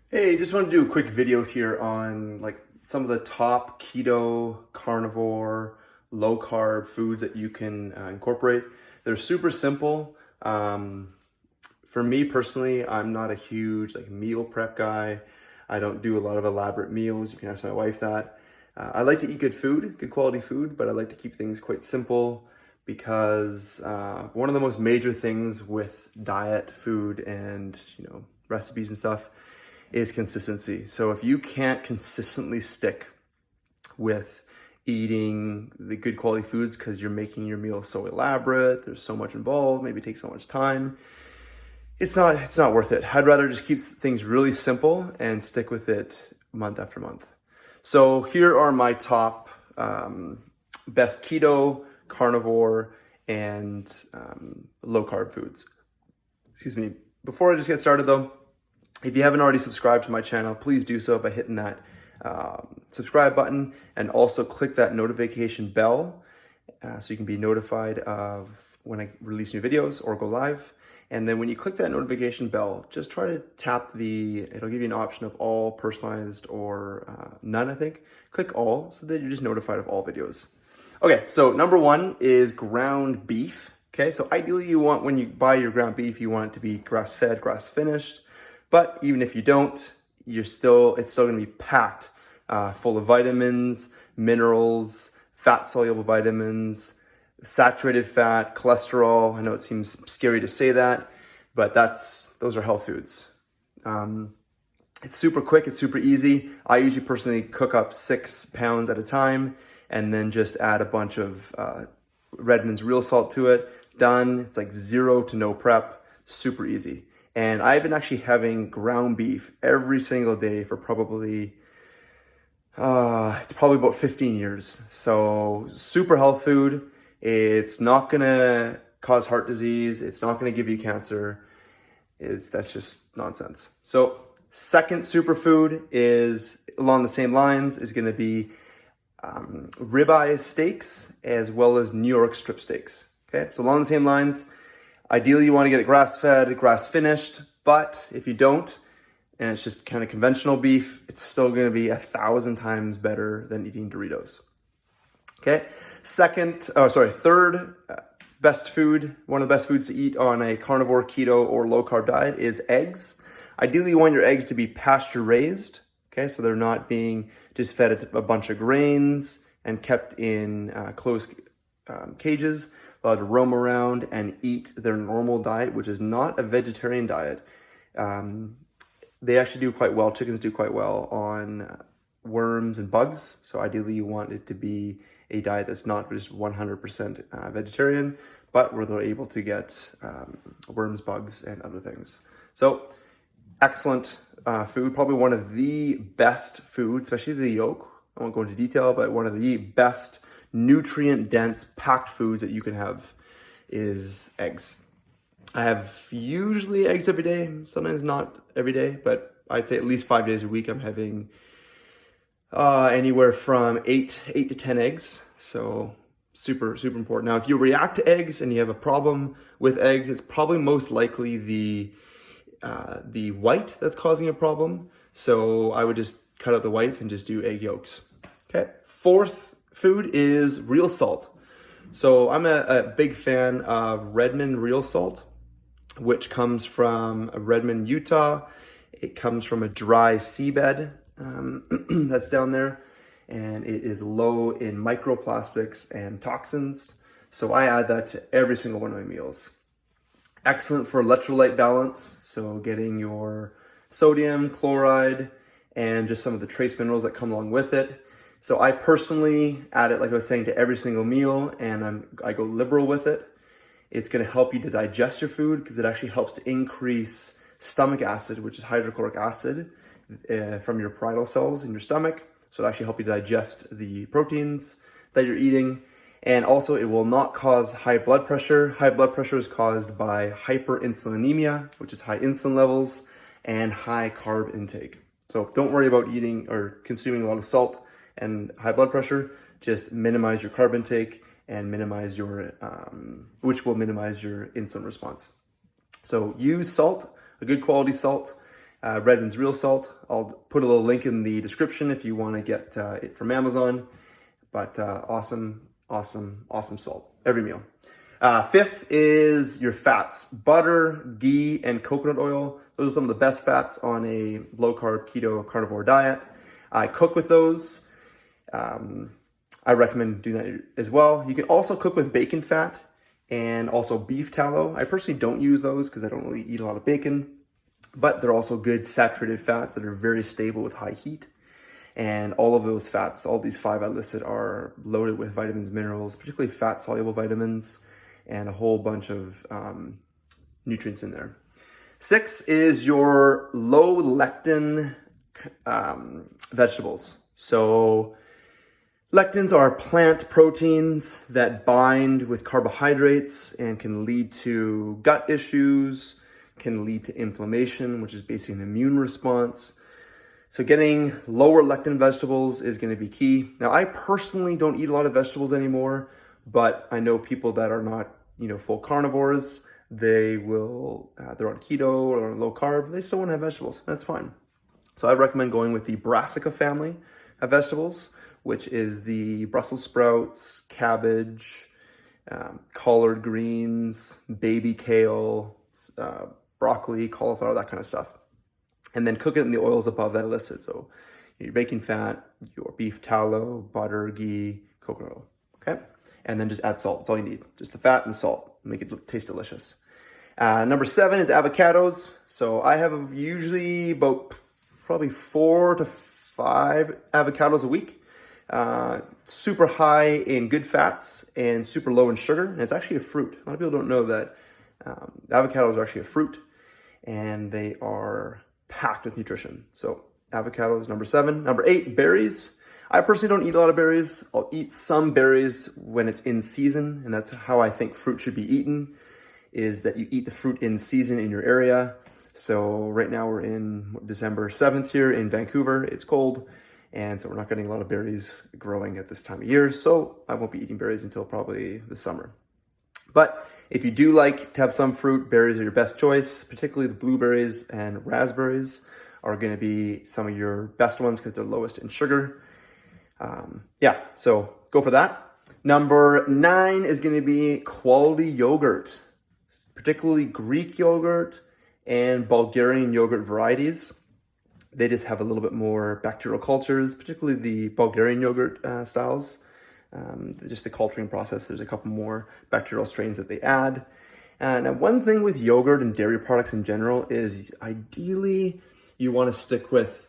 Hey, just want to do a quick video here on like some of the top keto, carnivore, low carb foods that you can incorporate. They're super simple. For me personally, I'm not a huge like meal prep guy. I don't do a lot of elaborate meals. You can ask my wife that. I like to eat good food, good quality food, but I like to keep things quite simple because one of the most major things with diet, food, and recipes and stuff is consistency. So if you can't consistently stick with eating the good quality foods because you're making your meal so elaborate, there's so much involved, maybe it takes so much time, it's not worth it. I'd rather just keep things really simple and stick with it month after month. So here are my top best keto, carnivore, and low carb foods. Excuse me. Before I just get started though, if you haven't already subscribed to my channel, please do so by hitting that subscribe button, and also click that notification bell so you can be notified of when I release new videos or go live. And then when you click that notification bell, just try to tap it'll give you an option of all, personalized, or none, I think. Click all so that you're just notified of all videos. Okay, so number one is ground beef. Okay, so ideally when you buy your ground beef, you want it to be grass-fed, grass-finished. But even if you don't, it's still going to be packed full of vitamins, minerals, fat-soluble vitamins, saturated fat, cholesterol. I know it seems scary to say that, but those are health foods. It's super quick, it's super easy. I usually personally cook up 6 pounds at a time and then just add a bunch of Redmond's real salt to it. Done. It's like 0 to no prep, super easy. And I've been actually having ground beef every single day for probably about 15 years. So super health food. It's not gonna cause heart disease. It's not gonna give you cancer. That's just nonsense. So second superfood is along the same lines, is gonna be ribeye steaks as well as New York strip steaks. Okay, so along the same lines. Ideally, you want to get it grass-fed, grass-finished, but if you don't, and it's just kind of conventional beef, it's still going to be 1,000 times better than eating Doritos. Okay, third best food, one of the best foods to eat on a carnivore, keto, or low-carb diet is eggs. Ideally, you want your eggs to be pasture-raised, okay, so they're not being just fed a bunch of grains and kept in closed cages. Allowed to roam around and eat their normal diet, which is not a vegetarian diet. They actually do quite well, chickens do quite well on worms and bugs. So ideally you want it to be a diet that's not just 100% vegetarian, but where they're able to get worms, bugs, and other things. So excellent food, probably one of the best foods, especially the yolk. I won't go into detail, but one of the best nutrient-dense, packed foods that you can have is eggs. I have usually eggs every day, sometimes not every day, but I'd say at least 5 days a week I'm having anywhere from 8 to 10 eggs. So super, super important. Now, if you react to eggs and you have a problem with eggs, it's probably most likely the white that's causing a problem. So I would just cut out the whites and just do egg yolks. Okay. Fourth food is real salt. So I'm a big fan of Redmond real salt, which comes from Redmond, Utah. It comes from a dry seabed that's down there, and it is low in microplastics and toxins. So I add that to every single one of my meals. Excellent for electrolyte balance, so getting your sodium, chloride, and just some of the trace minerals that come along with it. So I personally add it, like I was saying, to every single meal, and I go liberal with it. It's going to help you to digest your food because it actually helps to increase stomach acid, which is hydrochloric acid, from your parietal cells in your stomach. So it actually helps you digest the proteins that you're eating. And also, it will not cause high blood pressure. High blood pressure is caused by hyperinsulinaemia, which is high insulin levels, and high carb intake. So don't worry about eating or consuming a lot of salt and high blood pressure. Just minimize your carb intake and minimize your, which will minimize your insulin response. So use salt, a good quality salt. Redmond's Real Salt. I'll put a little link in the description if you want to get it from Amazon. But awesome salt every meal. Fifth is your fats: butter, ghee, and coconut oil. Those are some of the best fats on a low-carb keto carnivore diet. I cook with those. I recommend doing that as well. You can also cook with bacon fat and also beef tallow. I personally don't use those because I don't really eat a lot of bacon, but they're also good saturated fats that are very stable with high heat. And all of those fats, all these 5 I listed, are loaded with vitamins, minerals, particularly fat-soluble vitamins, and a whole bunch of nutrients in there. 6 is your low lectin vegetables. So lectins are plant proteins that bind with carbohydrates and can lead to gut issues, can lead to inflammation, which is basically an immune response. So getting lower lectin vegetables is going to be key. Now, I personally don't eat a lot of vegetables anymore, but I know people that are not, full carnivores. They're on keto or on low carb. They still want to have vegetables. That's fine. So I recommend going with the brassica family of vegetables, which is the Brussels sprouts, cabbage, collard greens, baby kale, broccoli, cauliflower, that kind of stuff. And then cook it in the oils above that I listed. So your bacon fat, your beef tallow, butter, ghee, coconut oil, okay? And then just add salt. That's all you need. Just the fat and the salt. Make it taste delicious. Number 7 is avocados. So I have usually about probably 4 to 5 avocados a week. Super high in good fats and super low in sugar. And it's actually a fruit. A lot of people don't know that avocados are actually a fruit, and they are packed with nutrition. So avocados, number 7. Number 8, berries. I personally don't eat a lot of berries. I'll eat some berries when it's in season, and that's how I think fruit should be eaten, is that you eat the fruit in season in your area. So right now we're in December 7th here in Vancouver. It's cold, and so we're not getting a lot of berries growing at this time of year. So I won't be eating berries until probably the summer. But if you do like to have some fruit, berries are your best choice. Particularly the blueberries and raspberries are going to be some of your best ones because they're lowest in sugar. So go for that. Number 9 is going to be quality yogurt, particularly Greek yogurt and Bulgarian yogurt varieties. They just have a little bit more bacterial cultures, particularly the Bulgarian yogurt styles. Just the culturing process, there's a couple more bacterial strains that they add. Now, one thing with yogurt and dairy products in general is ideally you want to stick with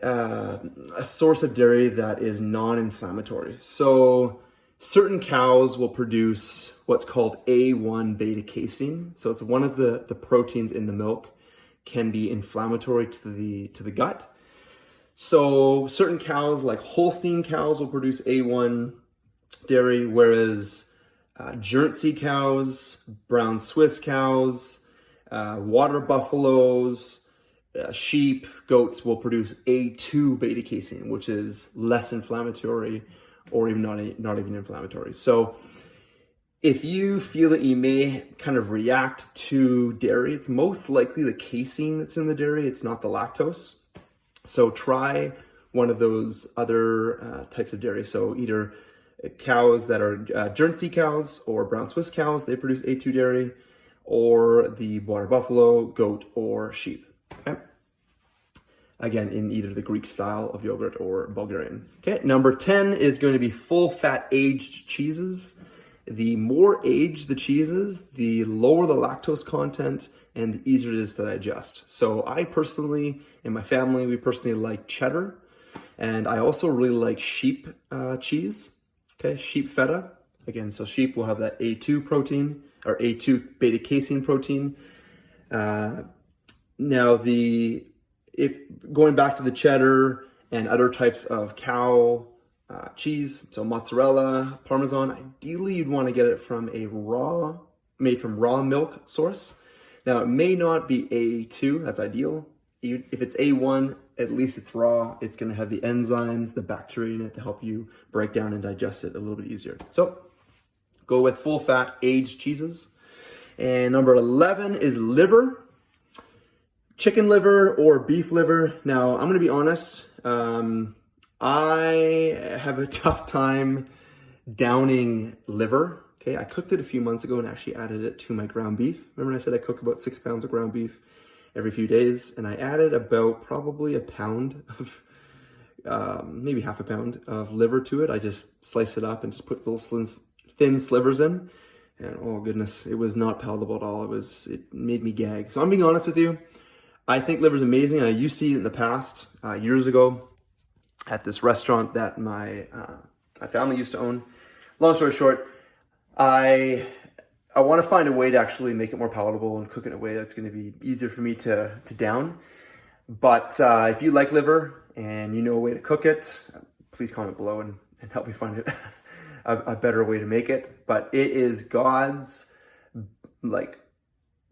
a source of dairy that is non-inflammatory. So certain cows will produce what's called A1 beta casein. So it's one of the proteins in the milk, can be inflammatory to the gut. So certain cows, like Holstein cows, will produce A1 dairy, whereas Jersey cows, brown Swiss cows, water buffaloes, sheep, goats will produce A2 beta casein, which is less inflammatory or even not even inflammatory. So if you feel that you may kind of react to dairy, it's most likely the casein that's in the dairy. It's not the lactose. So try one of those other types of dairy. So either cows that are Jersey cows or brown Swiss cows, they produce A2 dairy, or the water buffalo, goat, or sheep. Okay. Again, in either the Greek style of yogurt or Bulgarian. Okay. Number 10 is going to be full fat aged cheeses. The more aged the cheeses, the lower the lactose content and the easier it is to digest. So I personally, in my family, we personally like cheddar. And I also really like sheep cheese. Okay, sheep feta. Again, so sheep will have that A2 protein or A2 beta casein protein. Now, going back to the cheddar and other types of cow cheese, so mozzarella, Parmesan, ideally you'd want to get it from made from raw milk source. Now, it may not be A2, that's ideal. If it's A1, at least it's raw. It's going to have the enzymes, the bacteria in it to help you break down and digest it a little bit easier. So go with full fat aged cheeses. And number 11 is liver. chicken liver or beef liver. Now, I'm gonna be honest, I have a tough time downing liver. Okay, I cooked it a few months ago and actually added it to my ground beef. Remember I said I cook about 6 pounds of ground beef every few days, and I added about probably a pound of, maybe half a pound of liver to it. I just sliced it up and just put little thin slivers in, and oh goodness, it was not palatable at all. It made me gag. So I'm being honest with you. I think liver is amazing, and I used to eat it in the past, years ago, at this restaurant that my family used to own. Long story short, I want to find a way to actually make it more palatable and cook it in a way that's going to be easier for me to down. But if you like liver and you know a way to cook it, please comment below and help me find it a better way to make it. But it is God's like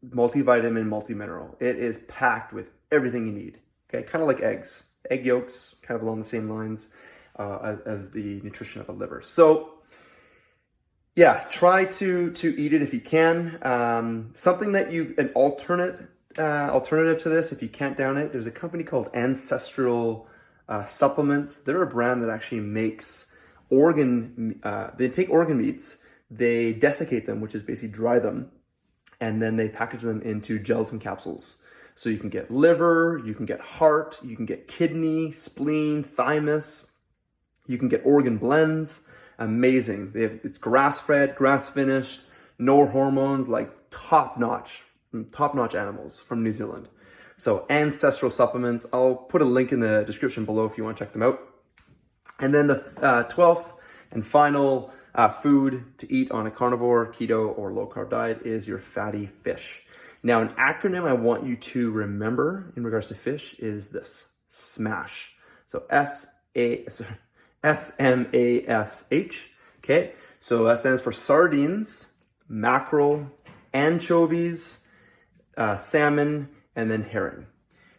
multivitamin, multi-mineral. It is packed with everything you need. Okay, kind of like eggs. Egg yolks, kind of along the same lines as the nutrition of a liver. So yeah, try to eat it if you can. Something that an alternative to this, if you can't down it, there's a company called Ancestral Supplements. They're a brand that actually makes they take organ meats, they desiccate them, which is basically dry them, and then they package them into gelatin capsules. So you can get liver, you can get heart, you can get kidney, spleen, thymus, you can get organ blends. Amazing. It's grass-fed, grass-finished, no hormones, like top-notch animals from New Zealand. So Ancestral Supplements, I'll put a link in the description below if you want to check them out. And then the 12th and final food to eat on a carnivore, keto, or low-carb diet is your fatty fish. Now, an acronym I want you to remember in regards to fish is this: SMASH. So S-M-A-S-H. Okay, so that stands for sardines, mackerel, anchovies, salmon, and then herring.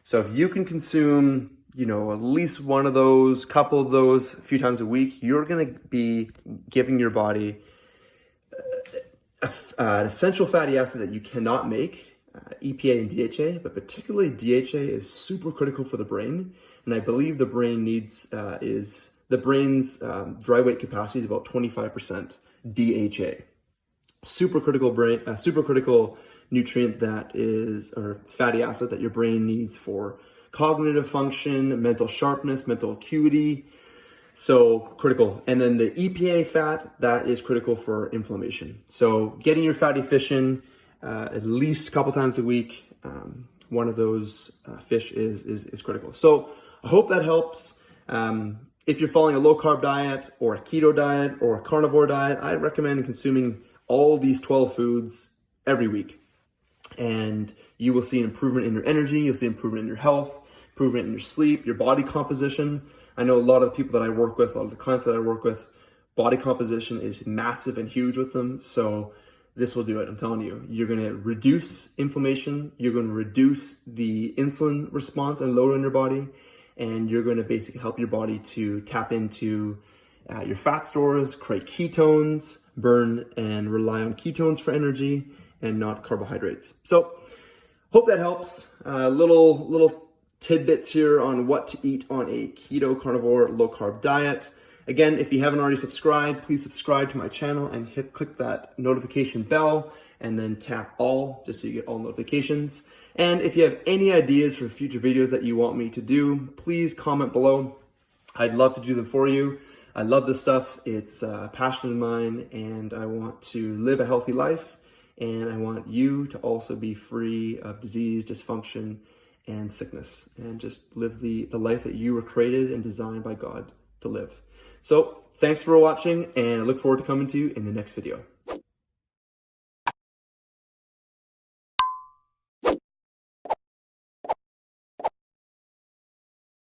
So if you can consume, at least one of those, couple of those a few times a week, you're going to be giving your body an essential fatty acid that you cannot make. EPA and DHA, but particularly DHA is super critical for the brain, and I believe the brain needs the brain's dry weight capacity is about 25% DHA. Super critical nutrient or fatty acid that your brain needs for cognitive function, mental sharpness, mental acuity. So critical. And then the EPA fat, that is critical for inflammation. So getting your fatty fish in at least a couple times a week, one of those fish is critical. So I hope that helps. If you're following a low carb diet or a keto diet or a carnivore diet, I recommend consuming all these 12 foods every week. And you will see an improvement in your energy, you'll see improvement in your health, improvement in your sleep, your body composition. I know a lot of the people that I work with, a lot of the clients that I work with, body composition is massive and huge with them. So this will do it. I'm telling you, you're going to reduce inflammation. You're going to reduce the insulin response and load on your body. And you're going to basically help your body to tap into your fat stores, create ketones, burn and rely on ketones for energy and not carbohydrates. So hope that helps. Little tidbits here on what to eat on a keto, carnivore, low carb diet. Again, if you haven't already subscribed, please subscribe to my channel and click that notification bell and then tap all just so you get all notifications. And if you have any ideas for future videos that you want me to do, please comment below. I'd love to do them for you. I love this stuff. It's a passion of mine, and I want to live a healthy life, and I want you to also be free of disease, dysfunction, and sickness, and just live the life that you were created and designed by God to live. So thanks for watching, and I look forward to coming to you in the next video.